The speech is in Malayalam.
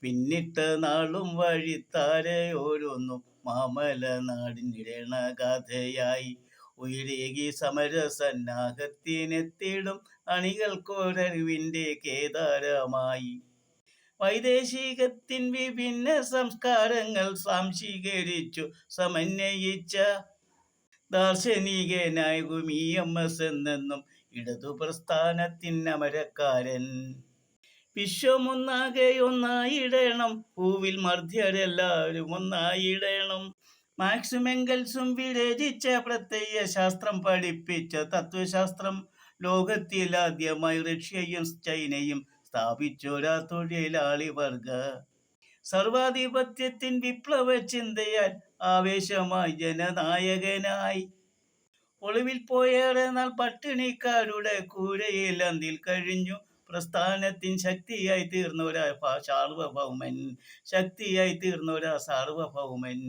പിന്നിട്ട നാളും വഴിത്താരയോരോന്നും മാമല നാടിനിടണ കഥയായി. ഉയരേകി സമരസന്നാഹത്തിനെത്തിടും അണികൾക്കൊരറിവിൻ്റെ കേദാരമായി. വൈദേശികത്തിൻ വിഭിന്ന സംസ്കാരങ്ങൾ സാംശീകരിച്ചു സമന്വയിച്ച ദാർശനികനാകും EMS എന്നെന്നും ഇടതു പ്രസ്ഥാനത്തിൻ അമരക്കാരൻ. വിശ്വമൊന്നാകെ ഒന്നായിടണം, ഭൂവിൽ മർത്യരെല്ലാവരും ഒന്നായിടണം. മാർക്സും എംഗൽസും വിരചിച്ച പ്രത്യയ ശാസ്ത്രം പഠിപ്പിച്ച തത്വശാസ്ത്രം. ലോകത്തിലാദ്യമായി റഷ്യയും ചൈനയും സ്ഥാപിച്ചൊരാ തൊഴിലാളി വർഗ സർവാധിപത്യത്തിൻ വിപ്ലവ ചിന്തയാൽ ആവേശമായി ജനനായകനായി. ഒളിവിൽ പോയേറെ നാൾ പട്ടിണിക്കാരുടെ കൂരയിൽ അന്തിൽ കഴിഞ്ഞു പ്രസ്ഥാനത്തിൻ ശക്തിയായി തീർന്നൊരാ സാർവഭൗമൻ.